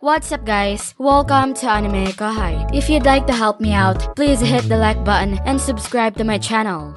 What's up guys? Welcome to AnimeKouhai. If you'd like to help me out, please hit the like button and subscribe to my channel.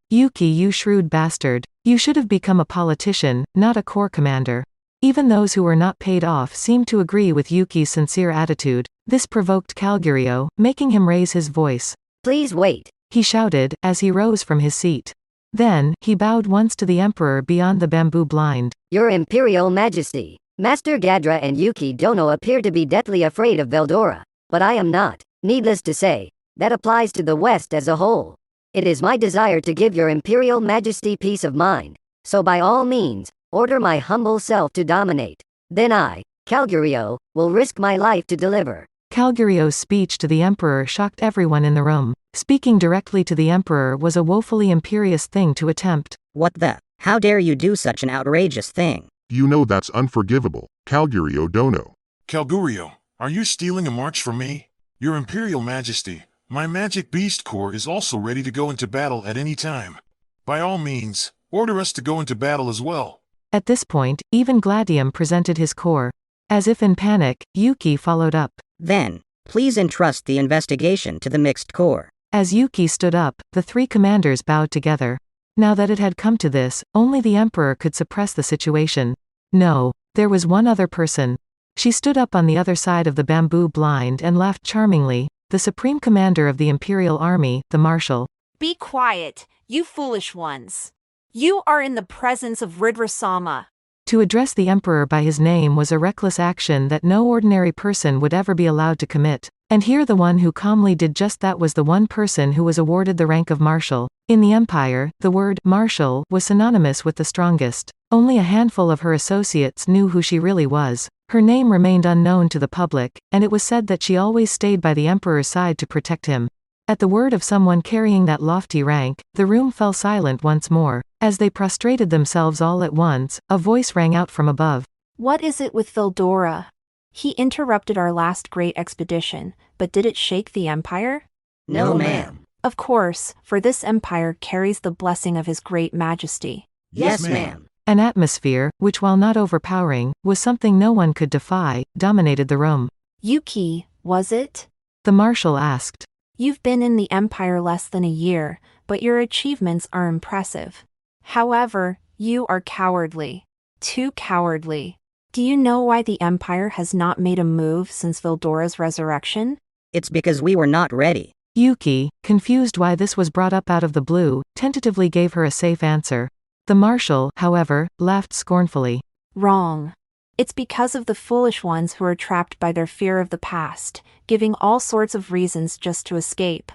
Yuki, you shrewd bastard. You should have become a politician, not a corps commander. Even those who were not paid off seemed to agree with Yuki's sincere attitude. This provoked Calgurio, making him raise his voice. Please wait, he shouted, as he rose from his seat. Then, he bowed once to the Emperor beyond the bamboo blind. Your Imperial Majesty. Master Gadra and Yuki Dono appear to be deathly afraid of Veldora, but I am not. Needless to say, that applies to the West as a whole. It is my desire to give your Imperial Majesty peace of mind, so by all means, order my humble self to dominate. Then I, Calgurio, will risk my life to deliver. Calgurio's speech to the Emperor shocked everyone in the room. Speaking directly to the Emperor was a woefully imperious thing to attempt. What the? How dare you do such an outrageous thing? You know that's unforgivable, Calgurio Dono. Calgurio, are you stealing a march from me? Your Imperial Majesty, my Magic Beast Corps is also ready to go into battle at any time. By all means, order us to go into battle as well. At this point, even Gladium presented his corps. As if in panic, Yuki followed up. Then, please entrust the investigation to the Mixed Corps. As Yuki stood up, the three commanders bowed together. Now that it had come to this, only the Emperor could suppress the situation. No, there was one other person. She stood up on the other side of the bamboo blind and laughed charmingly, the Supreme Commander of the Imperial Army, the Marshal. Be quiet, you foolish ones. You are in the presence of Ridra-sama. To address the Emperor by his name was a reckless action that no ordinary person would ever be allowed to commit. And here the one who calmly did just that was the one person who was awarded the rank of Marshal. In the Empire, the word Marshal was synonymous with the strongest. Only a handful of her associates knew who she really was. Her name remained unknown to the public, and it was said that she always stayed by the Emperor's side to protect him. At the word of someone carrying that lofty rank, the room fell silent once more. As they prostrated themselves all at once, a voice rang out from above. What is it with Veldora? He interrupted our last great expedition, but did it shake the Empire? No, ma'am. Of course, for this Empire carries the blessing of His Great Majesty. Yes, ma'am. An atmosphere, which while not overpowering, was something no one could defy, dominated the room. Yuki, was it? The Marshal asked. You've been in the Empire less than a year, but your achievements are impressive. However, you are cowardly. Too cowardly. Do you know why the Empire has not made a move since Veldora's resurrection? It's because we were not ready. Yuki, confused why this was brought up out of the blue, tentatively gave her a safe answer. The Marshal, however, laughed scornfully. Wrong. It's because of the foolish ones who are trapped by their fear of the past, giving all sorts of reasons just to escape.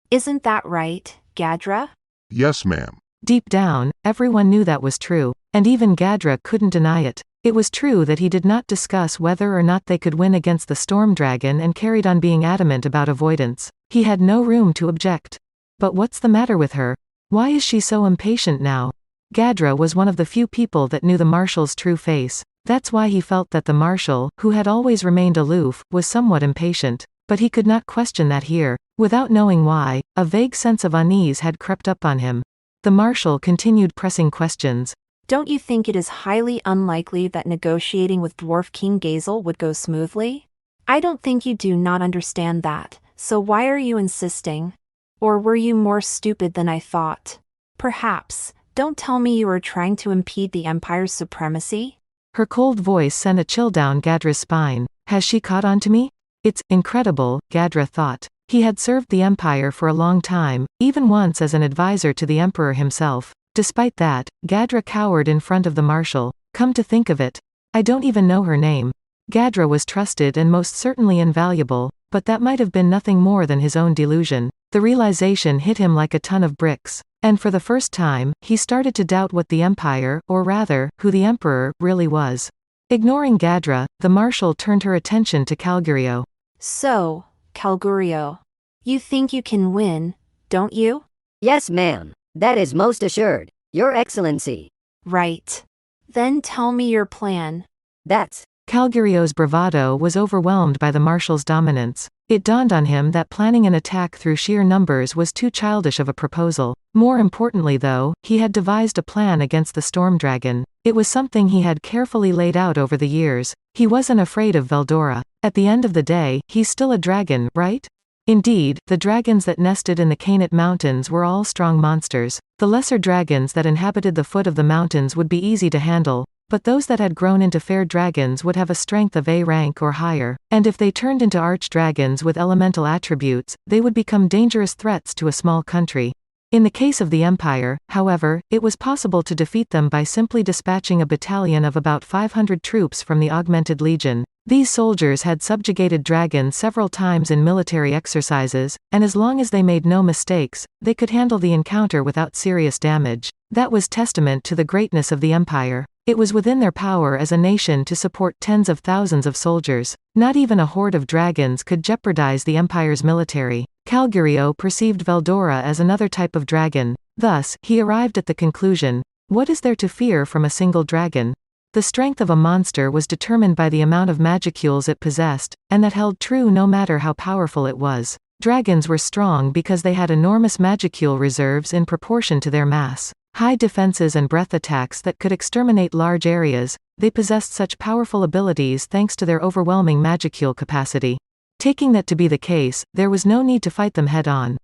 Isn't that right, Gadra? Yes, ma'am. Deep down, everyone knew that was true, and even Gadra couldn't deny it. It was true that he did not discuss whether or not they could win against the Storm Dragon and carried on being adamant about avoidance. He had no room to object. But what's the matter with her? Why is she so impatient now? Gadra was one of the few people that knew the Marshal's true face. That's why he felt that the Marshal, who had always remained aloof, was somewhat impatient. But he could not question that here. Without knowing why, a vague sense of unease had crept up on him. The Marshal continued pressing questions. Don't you think it is highly unlikely that negotiating with Dwarf King Gazel would go smoothly? I don't think you do not understand that, so why are you insisting? Or were you more stupid than I thought? Perhaps, don't tell me you are trying to impede the Empire's supremacy? Her cold voice sent a chill down Gadra's spine. Has she caught on to me? It's incredible, Gadra thought. He had served the Empire for a long time, even once as an advisor to the Emperor himself. Despite that, Gadra cowered in front of the Marshal. Come to think of it, I don't even know her name. Gadra was trusted and most certainly invaluable, but that might have been nothing more than his own delusion. The realization hit him like a ton of bricks. And for the first time, he started to doubt what the Empire, or rather, who the Emperor, really was. Ignoring Gadra, the Marshal turned her attention to Calgurio. So, Calgurio, you think you can win, don't you? Yes, ma'am. That is most assured, Your Excellency. Right. Then tell me your plan. That's. Calgurio's bravado was overwhelmed by the Marshal's dominance. It dawned on him that planning an attack through sheer numbers was too childish of a proposal. More importantly though, he had devised a plan against the Storm Dragon. It was something he had carefully laid out over the years. He wasn't afraid of Veldora. At the end of the day, he's still a dragon, right? Indeed, the dragons that nested in the Canate Mountains were all strong monsters. The lesser dragons that inhabited the foot of the mountains would be easy to handle, but those that had grown into fair dragons would have a strength of A rank or higher, and if they turned into archdragons with elemental attributes, they would become dangerous threats to a small country. In the case of the Empire, however, it was possible to defeat them by simply dispatching a battalion of about 500 troops from the Augmented Legion. These soldiers had subjugated dragons several times in military exercises, and as long as they made no mistakes, they could handle the encounter without serious damage. That was testament to the greatness of the Empire. It was within their power as a nation to support tens of thousands of soldiers. Not even a horde of dragons could jeopardize the Empire's military. Calgurio perceived Veldora as another type of dragon. Thus, he arrived at the conclusion, what is there to fear from a single dragon? The strength of a monster was determined by the amount of magicules it possessed, and that held true no matter how powerful it was. Dragons were strong because they had enormous magicule reserves in proportion to their mass. High defenses and breath attacks that could exterminate large areas, they possessed such powerful abilities thanks to their overwhelming magicule capacity. Taking that to be the case, there was no need to fight them head-on.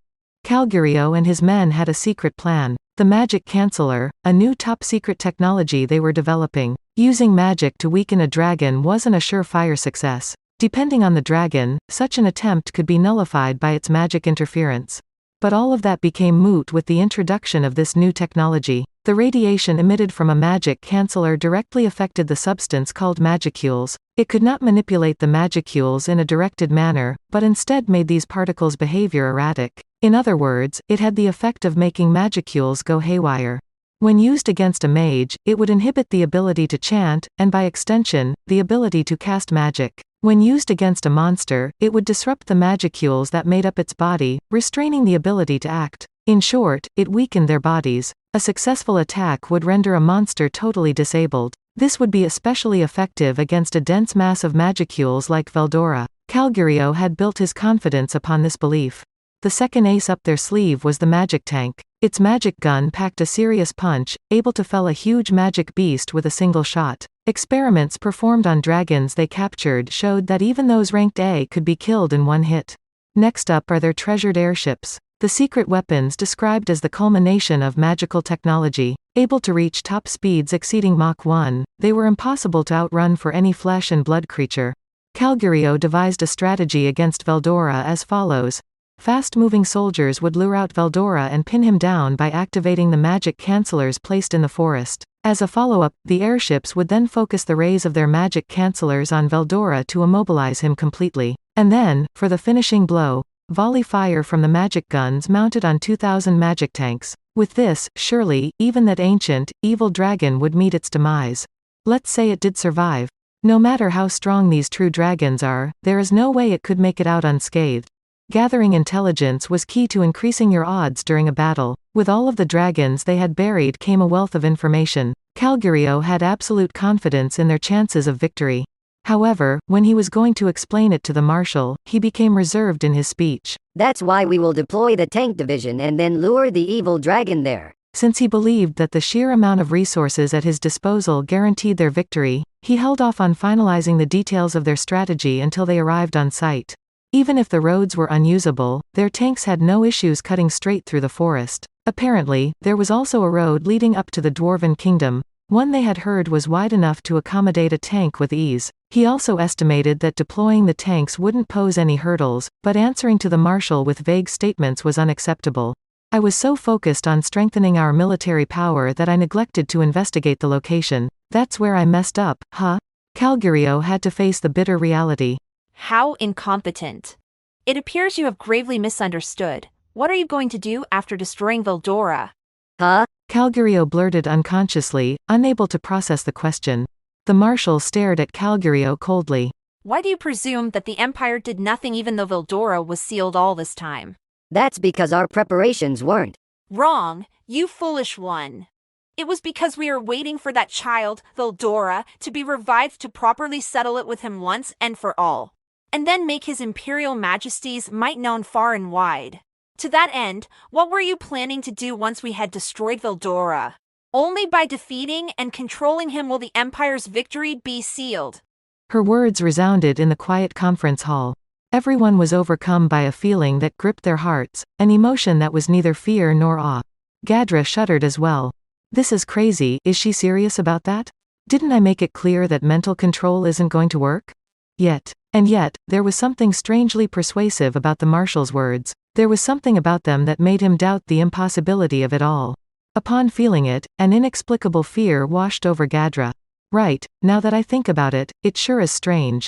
Calgurio and his men had a secret plan. The Magic Canceller, a new top-secret technology they were developing. Using magic to weaken a dragon wasn't a surefire success. Depending on the dragon, such an attempt could be nullified by its magic interference. But all of that became moot with the introduction of this new technology. The radiation emitted from a magic canceller directly affected the substance called magicules. It could not manipulate the magicules in a directed manner, but instead made these particles' behavior erratic. In other words, it had the effect of making magicules go haywire. When used against a mage, it would inhibit the ability to chant, and by extension, the ability to cast magic. When used against a monster, it would disrupt the magicules that made up its body, restraining the ability to act. In short, it weakened their bodies. A successful attack would render a monster totally disabled. This would be especially effective against a dense mass of magicules like Veldora. Calgurio had built his confidence upon this belief. The second ace up their sleeve was the magic tank. Its magic gun packed a serious punch, able to fell a huge magic beast with a single shot. Experiments performed on dragons they captured showed that even those ranked A could be killed in one hit. Next up are their treasured airships. The secret weapons described as the culmination of magical technology. Able to reach top speeds exceeding Mach 1, they were impossible to outrun for any flesh and blood creature. Calgurio devised a strategy against Veldora as follows. Fast-moving soldiers would lure out Veldora and pin him down by activating the magic cancellers placed in the forest. As a follow-up, the airships would then focus the rays of their magic cancellers on Veldora to immobilize him completely. And then, for the finishing blow, volley fire from the magic guns mounted on 2,000 magic tanks. With this, surely, even that ancient, evil dragon would meet its demise. Let's say it did survive. No matter how strong these true dragons are, there is no way it could make it out unscathed. Gathering intelligence was key to increasing your odds during a battle. With all of the dragons they had buried came a wealth of information. Calgurio had absolute confidence in their chances of victory. However, when he was going to explain it to the marshal, he became reserved in his speech. That's why we will deploy the tank division and then lure the evil dragon there. Since he believed that the sheer amount of resources at his disposal guaranteed their victory, he held off on finalizing the details of their strategy until they arrived on site. Even if the roads were unusable, their tanks had no issues cutting straight through the forest. Apparently, there was also a road leading up to the Dwarven Kingdom, one they had heard was wide enough to accommodate a tank with ease. He also estimated that deploying the tanks wouldn't pose any hurdles, but answering to the marshal with vague statements was unacceptable. I was so focused on strengthening our military power that I neglected to investigate the location. That's where I messed up, huh? Calgurio had to face the bitter reality. How incompetent. It appears you have gravely misunderstood. What are you going to do after destroying Veldora? Huh? Calgurio blurted unconsciously, unable to process the question. The marshal stared at Calgurio coldly. Why do you presume that the Empire did nothing even though Veldora was sealed all this time? That's because our preparations weren't. Wrong, you foolish one. It was because we were waiting for that child, Veldora, to be revived to properly settle it with him once and for all. And then make his Imperial Majesty's might known far and wide. To that end, what were you planning to do once we had destroyed Veldora? Only by defeating and controlling him will the Empire's victory be sealed. Her words resounded in the quiet conference hall. Everyone was overcome by a feeling that gripped their hearts, an emotion that was neither fear nor awe. Gadra shuddered as well. This is crazy, is she serious about that? Didn't I make it clear that mental control isn't going to work? Yet, there was something strangely persuasive about the Marshal's words. There was something about them that made him doubt the impossibility of it all. Upon feeling it, an inexplicable fear washed over Gadra. Right, now that I think about it, it sure is strange.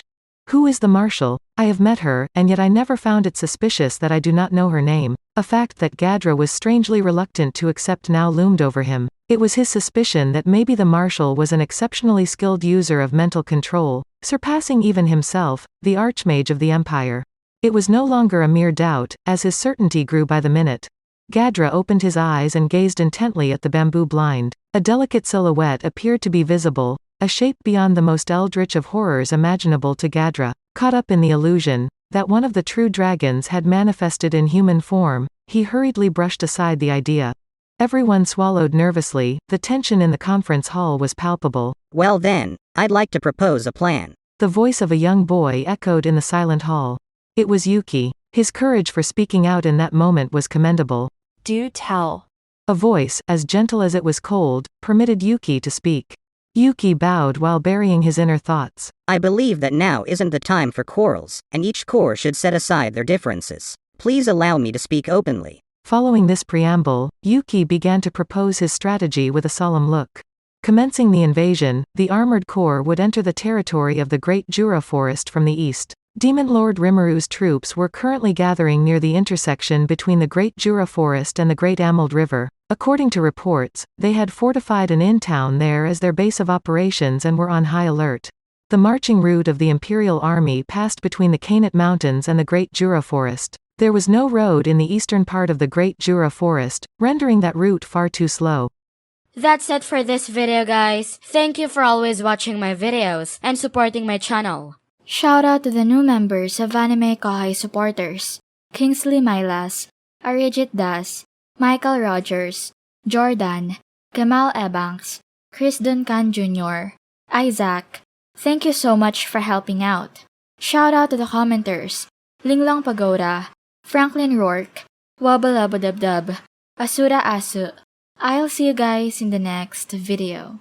Who is the Marshal? I have met her, and yet I never found it suspicious that I do not know her name. A fact that Gadra was strangely reluctant to accept now loomed over him. It was his suspicion that maybe the Marshal was an exceptionally skilled user of mental control, surpassing even himself, the Archmage of the Empire. It was no longer a mere doubt, as his certainty grew by the minute. Gadra opened his eyes and gazed intently at the bamboo blind. A delicate silhouette appeared to be visible, a shape beyond the most eldritch of horrors imaginable to Gadra. Caught up in the illusion that one of the true dragons had manifested in human form, he hurriedly brushed aside the idea. Everyone swallowed nervously, the tension in the conference hall was palpable. Well then, I'd like to propose a plan. The voice of a young boy echoed in the silent hall. It was Yuki. His courage for speaking out in that moment was commendable. Do tell. A voice, as gentle as it was cold, permitted Yuki to speak. Yuki bowed while burying his inner thoughts. I believe that now isn't the time for quarrels, and each corps should set aside their differences. Please allow me to speak openly. Following this preamble, Yuki began to propose his strategy with a solemn look. Commencing the invasion, the armored corps would enter the territory of the Great Jura Forest from the east. Demon Lord Rimmeru's troops were currently gathering near the intersection between the Great Jura Forest and the Great Amald River. According to reports, they had fortified an inn-town there as their base of operations and were on high alert. The marching route of the Imperial Army passed between the Kainat Mountains and the Great Jura Forest. There was no road in the eastern part of the Great Jura Forest, rendering that route far too slow. That's it for this video, guys. Thank you for always watching my videos and supporting my channel. Shout out to the new members of AnimeKouhai supporters: Kingsley Mylas, Arijit Das, Michael Rogers, Jordan, Kemal Ebanks, Chris Duncan Jr., Isaac. Thank you so much for helping out. Shout out to the commenters: Linglong Pagoda, Franklin Rourke, Wabbalabadabdab, Asura Asu. I'll see you guys in the next video.